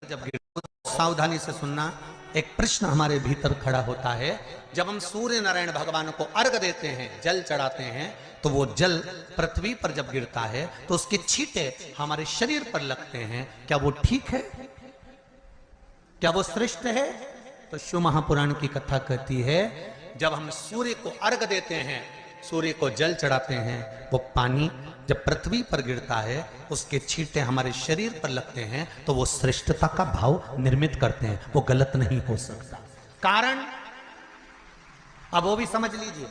जब गिरता, सावधानी से सुनना, एक प्रश्न हमारे भीतर खड़ा होता है। जब हम सूर्य नारायण भगवान को अर्घ देते हैं, जल चढ़ाते हैं, तो वो जल पृथ्वी पर जब गिरता है तो उसके छींटे हमारे शरीर पर लगते हैं। क्या वो ठीक है? क्या वो श्रेष्ठ है? तो शिव महापुराण की कथा कहती है, जब हम सूर्य को अर्घ देते हैं, सूर्य को जल चढ़ाते हैं, वो पानी जब पृथ्वी पर गिरता है, उसके छींटे हमारे शरीर पर लगते हैं, तो वो श्रेष्ठता का भाव निर्मित करते हैं। वो गलत नहीं हो सकता। कारण अब वो भी समझ लीजिए।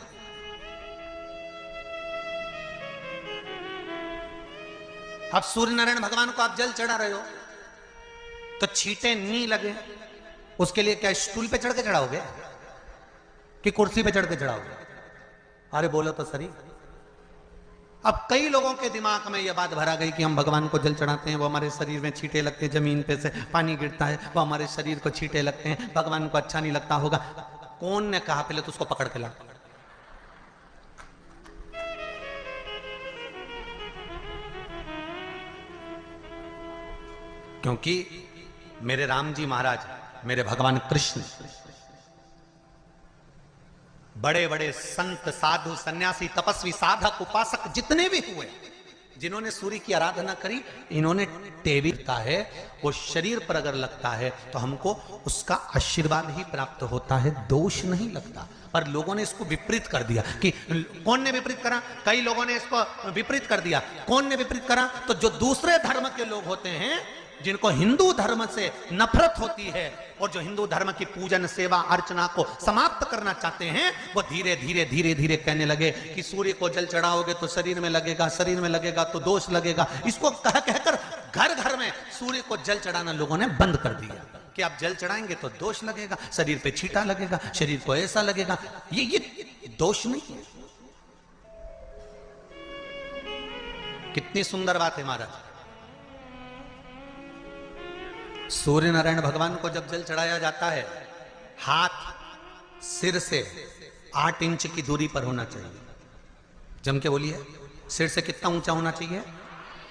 अब सूर्य नारायण भगवान को आप जल चढ़ा रहे हो, तो छींटे नहीं लगे, उसके लिए क्या स्टूल पे चढ़ के चढ़ाओगे कि कुर्सी पे चढ़ के चढ़ाओगे? अरे बोलो तो सही। अब कई लोगों के दिमाग में यह बात भरा गई कि हम भगवान को जल चढ़ाते हैं, वो हमारे शरीर में छींटे लगते हैं, जमीन पे से पानी गिरता है, वो हमारे शरीर को छींटे लगते हैं, भगवान को अच्छा नहीं लगता होगा। कौन ने कहा? पहले तो उसको पकड़ के ला। क्योंकि मेरे राम जी महाराज, मेरे भगवान कृष्ण, बड़े बड़े संत, साधु, सन्यासी, तपस्वी, साधक, उपासक जितने भी हुए, जिन्होंने सूर्य की आराधना करी, इन्होंने टेविता है, वो शरीर पर अगर लगता है तो हमको उसका आशीर्वाद ही प्राप्त होता है, दोष नहीं लगता। पर लोगों ने इसको विपरीत कर दिया। कि कौन ने विपरीत करा? कई लोगों ने इसको विपरीत कर दिया। कौन ने विपरीत करा? तो जो दूसरे धर्म के लोग होते हैं, जिनको हिंदू धर्म से नफरत होती है और जो हिंदू धर्म की पूजन, सेवा, अर्चना को समाप्त करना चाहते हैं, वो धीरे धीरे धीरे धीरे कहने लगे कि सूर्य को जल चढ़ाओगे तो शरीर में लगेगा, शरीर में लगेगा तो दोष लगेगा। इसको कह कहकर घर घर में सूर्य को जल चढ़ाना लोगों ने बंद कर दिया कि आप जल चढ़ाएंगे तो दोष लगेगा, शरीर पे छींटा लगेगा, शरीर को ऐसा लगेगा। ये दोष नहीं है। कितनी सुंदर बात है महाराज। सूर्य नारायण भगवान को जब जल चढ़ाया जाता है, हाथ सिर से 8 इंच की दूरी पर होना चाहिए। जम के बोलिए, सिर से कितना ऊंचा होना चाहिए?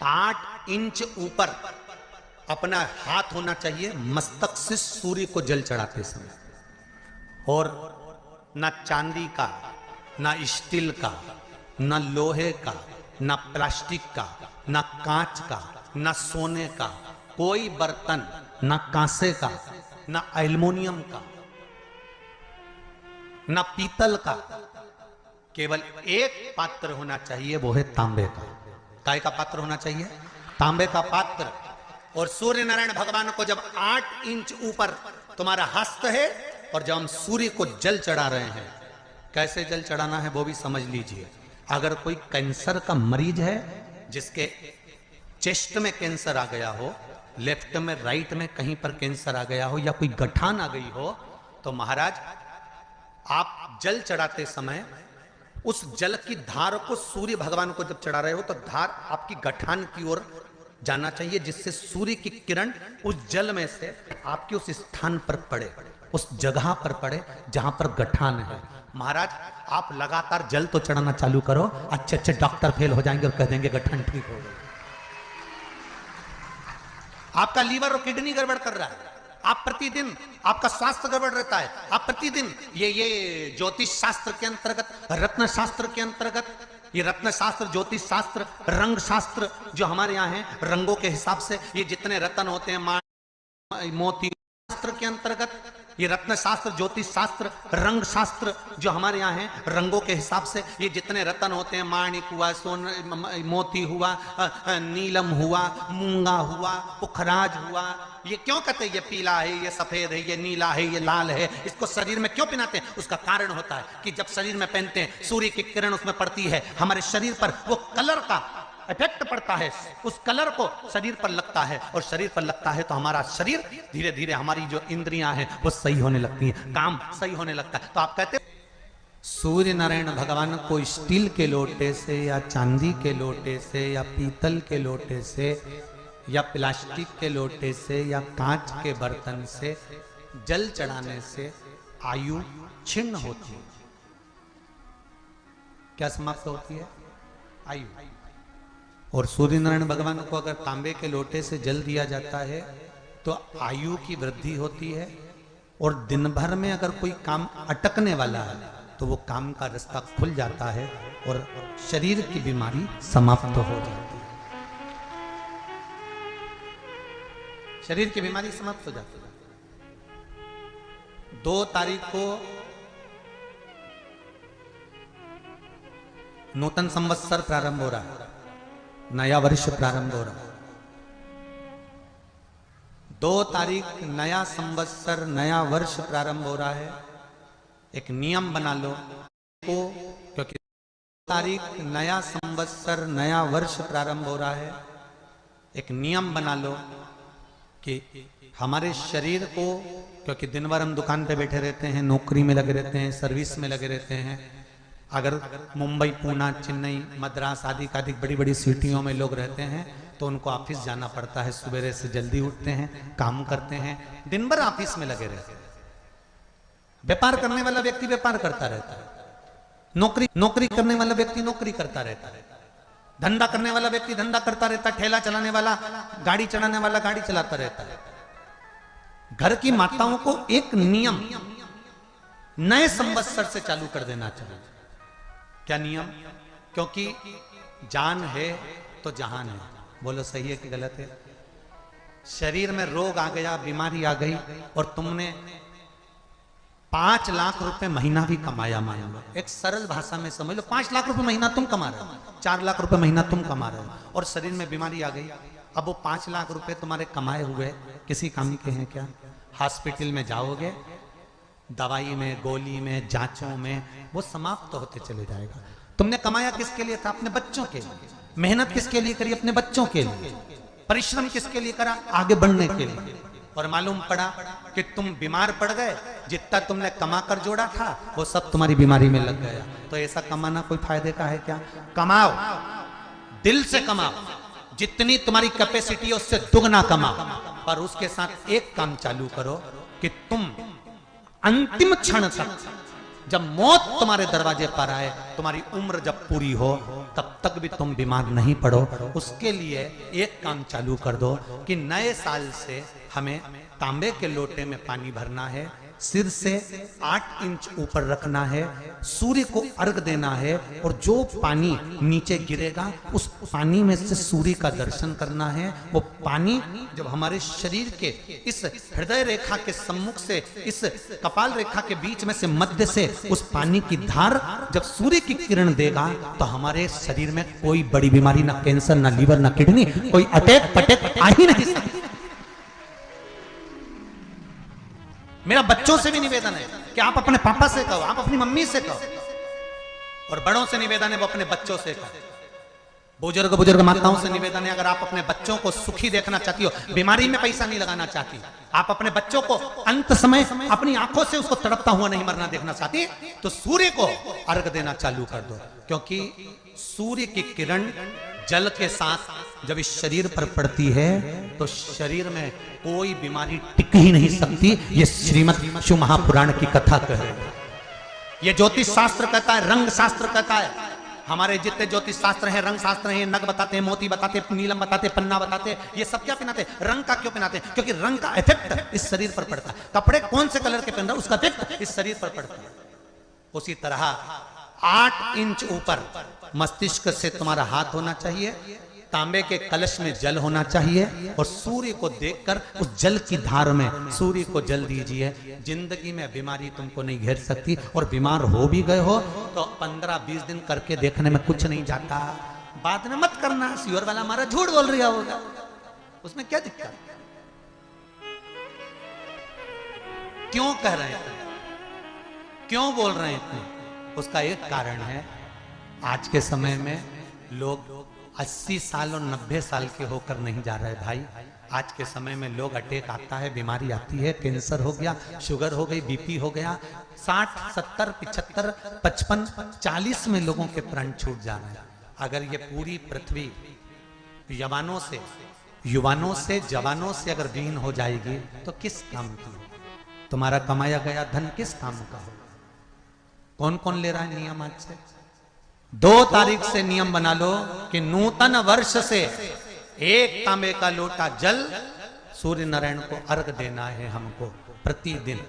8 इंच ऊपर अपना हाथ होना चाहिए मस्तक से सूर्य को जल चढ़ाते समय। और ना चांदी का, ना स्टील का, ना लोहे का, ना प्लास्टिक का, ना कांच का, ना सोने का कोई बर्तन, ना कांसे का, ना एल्युमिनियम का, ना पीतल का, केवल एक पात्र होना चाहिए, वो है तांबे का। काय का पात्र होना चाहिए? तांबे का पात्र। और सूर्य नारायण भगवान को जब 8 इंच ऊपर तुम्हारा हस्त है, और जब हम सूर्य को जल चढ़ा रहे हैं, कैसे जल चढ़ाना है वो भी समझ लीजिए। अगर कोई कैंसर का मरीज है, जिसके चेस्ट में कैंसर आ गया हो, लेफ्ट में, राइट में कहीं पर कैंसर आ गया हो, या कोई गठान आ गई हो, तो महाराज आप जल चढ़ाते समय उस जल की धार को सूर्य भगवान को जब चढ़ा रहे हो, तो धार आपकी गठान की ओर जाना चाहिए, जिससे सूर्य की किरण उस जल में से आपके उस स्थान पर पड़े, उस जगह पर पड़े जहां पर गठान है। महाराज आप लगातार जल तो चढ़ाना चालू करो, अच्छे अच्छे डॉक्टर फेल हो जाएंगे और कह देंगे गठान ठीक हो गई। आपका लीवर और किडनी गड़बड़ कर रहा है, आप प्रतिदिन, आपका स्वास्थ्य गड़बड़ रहता है, आप प्रतिदिन ये ज्योतिष शास्त्र के अंतर्गत, रत्न शास्त्र के अंतर्गत, ये रत्न शास्त्र, ज्योतिष शास्त्र, रंग शास्त्र जो हमारे यहाँ है, रंगों के हिसाब से ये जितने रत्न होते हैं, मोती शास्त्र के अंतर्गत, ये रत्न शास्त्र, ज्योतिष शास्त्र, रंग शास्त्र जो हमारे यहाँ है, रंगों के हिसाब से ये जितने रत्न होते हैं, माणिक हुआ, सोन, मोती हुआ, नीलम हुआ, मूंगा हुआ, पुखराज हुआ, ये क्यों कहते हैं ये पीला है, ये सफेद है, ये नीला है, ये लाल है, इसको शरीर में क्यों पहनाते हैं? उसका कारण होता है कि जब शरीर में पहनते हैं, सूर्य की किरण उसमें पड़ती है, हमारे शरीर पर वो कलर का इफेक्ट पड़ता है, उस कलर को शरीर पर लगता है, और शरीर पर लगता है तो हमारा शरीर धीरे धीरे, हमारी जो इंद्रियां हैं वो सही होने लगती हैं, काम सही होने लगता है। तो आप कहते सूर्य नारायण भगवान को स्टील के लोटे से, या चांदी के लोटे से, या पीतल के लोटे से, या प्लास्टिक के लोटे से, या कांच के बर्तन से जल चढ़ाने से आयु छिन्न होती है। क्या समाप्त होती है? आयु। और सूर्य नारायण भगवान को अगर तांबे के लोटे से जल दिया जाता है तो आयु की वृद्धि होती है, और दिन भर में अगर कोई काम अटकने वाला है तो वो काम का रास्ता खुल जाता है और शरीर की बीमारी समाप्त हो जाती है। शरीर की बीमारी समाप्त हो जाती है। 2 तारीख को नूतन संवत्सर प्रारंभ हो रहा है, नया वर्ष प्रारंभ हो रहा है। 2 तारीख नया संवत्सर नया वर्ष प्रारंभ हो रहा है। एक नियम बना लो को, क्योंकि तारीख नया संवत्सर नया वर्ष प्रारंभ हो रहा है। एक नियम बना लो कि हमारे शरीर को, क्योंकि दिन भर हम दुकान पे बैठे रहते हैं, नौकरी में लगे रहते हैं, सर्विस में लगे रहते हैं। अगर मुंबई, पूना, चेन्नई, मद्रास आदि बड़ी बड़ी सिटियों में लोग रहते हैं तो उनको ऑफिस जाना पड़ता है। सवेरे से जल्दी उठते हैं, काम करते हैं, दिन भर ऑफिस में लगे रहते हैं। व्यापार करने वाला व्यक्ति व्यापार करता रहता है, नौकरी करने वाला व्यक्ति नौकरी करता रहता है, धंधा करने वाला व्यक्ति धंधा करता रहता है, ठेला चलाने वाला, गाड़ी चलाने वाला गाड़ी चलाता रहता है। घर की माताओं को एक नियम नए संवत्सर से चालू कर देना चाहिए। क्या नियम? क्योंकि जान है तो जहान है। बोलो सही है कि गलत है? शरीर में रोग आ गया, बीमारी आ गई, और तुमने 5 लाख रुपए महीना भी कमाया, मान लो, एक सरल भाषा में समझ लो, 5 लाख रुपए महीना तुम कमा रहे हो, 4 लाख रुपए महीना तुम कमा रहे हो, और शरीर में बीमारी आ गई। अब वो 5 लाख रुपए तुम्हारे कमाए हुए किसी काम के हैं क्या? हॉस्पिटल में जाओगे, दवाई में, गोली में, जांचों में, वो समाप्त तो होते चले जाएगा। तुमने कमाया किसके लिए था? अपने बच्चों के लिए। मेहनत किसके लिए करी? अपने बच्चों के लिए। परिश्रम किसके लिए करा? आगे बढ़ने के लिए। और मालूम पड़ा कि तुम बीमार पड़ गए, जितना तुमने कमा कर जोड़ा था वो सब तुम्हारी बीमारी में लग गया। तो ऐसा कमाना कोई फायदे का है क्या? कमाओ, दिल से कमाओ, जितनी तुम्हारी कैपेसिटी है उससे दुगना कमाओ, पर उसके साथ एक काम चालू करो कि तुम अंतिम क्षण तक, जब मौत तुम्हारे दरवाजे पर आए, तुम्हारी उम्र जब पूरी हो, तब तक भी तुम बीमार नहीं पड़ो। उसके लिए एक काम चालू कर दो कि नए साल से हमें तांबे के लोटे में पानी भरना है, सिर से 8 इंच ऊपर रखना है, सूर्य को अर्घ देना है, और जो पानी नीचे गिरेगा उस पानी में से सूर्य का दर्शन करना है। वो पानी जब हमारे शरीर के इस हृदय रेखा के सम्मुख से, इस कपाल रेखा के बीच में से, मध्य से उस पानी की धार जब सूर्य की किरण देगा तो हमारे शरीर में कोई बड़ी बीमारी, ना कैंसर, ना लीवर, ना किडनी, कोई अटैक पटैक आ ही नहीं सकती। मेरा बच्चों से भी निवेदन है कि आप अपने पापा से कहो, आप अपनी मम्मी से कहो, और बड़ों से निवेदन है वो अपने बच्चों से कहो। बुजुर्ग माताओं से निवेदन है, अगर आप अपने बच्चों को सुखी देखना चाहती हो, बीमारी में पैसा नहीं लगाना चाहती, आप अपने बच्चों को अंत समय अपनी आंखों से उसको तड़पता हुआ नहीं मरना देखना चाहती, तो सूर्य को अर्घ देना चालू कर दो। क्योंकि सूर्य की किरण जल के साथ जब इस शरीर पर पड़ती है तो शरीर में कोई बीमारी टिक ही नहीं सकती। ये श्रीमद् शिव महापुराण की कथा कह रहे हैं, ये ज्योतिष शास्त्र कहता है, रंग शास्त्र कहता है। हमारे जितने ज्योतिष शास्त्र हैं, रंग शास्त्र हैं, नग बताते हैं, मोती बताते हैं, नीलम बताते हैं, पन्ना बताते हैं, ये सब क्या पहनाते हैं? रंग का क्यों पहनाते हैं? क्योंकि रंग का इफेक्ट इस शरीर पर पड़ता है। कपड़े कौन से कलर के पहन रहा है, उसका इफेक्ट इस शरीर पर पड़ता है। उसी तरह 8 इंच ऊपर मस्तिष्क से तुम्हारा हाथ होना चाहिए, तांबे के कलश में जल होना चाहिए, और सूर्य को देखकर उस जल की धार में सूर्य को जल दीजिए। जिंदगी में बीमारी तुमको नहीं घेर सकती, और बीमार हो भी गए हो तो 15-20 दिन करके देखने में कुछ नहीं जाता। बाद में मत करना, सियोर वाला हमारा झूठ बोल रहा होगा, उसमें क्या दिक्कत? क्यों कह रहे हैं, क्यों बोल रहे हैं? उसका एक कारण है, आज के समय में लोग 80 साल और 90 साल के होकर नहीं जा रहे भाई। आज के समय में लोग अटैक आता है, बीमारी आती है, कैंसर हो गया, शुगर हो गई, बीपी हो गया, 60, 70, 75, 55, 40 में लोगों के प्राण छूट जा रहे हैं। अगर ये पूरी पृथ्वी युवानों से जवानों से अगर विहीन हो जाएगी तो किस काम की? तुम्हारा कमाया गया धन किस काम का हो? कौन कौन ले रहा है नियम? आज से 2 तारीख से नियम बना लो कि नूतन वर्ष से 1 तांबे का लोटा जल सूर्य नारायण को अर्घ देना है हमको प्रतिदिन।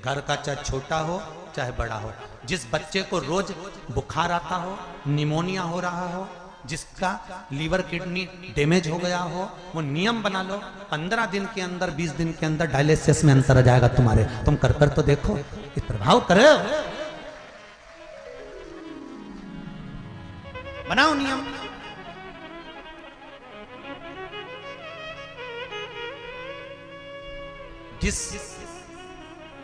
घर का चाहे छोटा हो चाहे बड़ा हो, जिस बच्चे को रोज बुखार आता हो, निमोनिया हो रहा हो, जिसका लीवर किडनी डैमेज हो गया हो, वो नियम बना लो 15 दिन के अंदर 20 दिन के अंदर डायलिसिस में अंतर आ जाएगा तुम्हारे। तुम कर कर तो देखो, इस प्रभाव करो, बनाओ नियम। जिस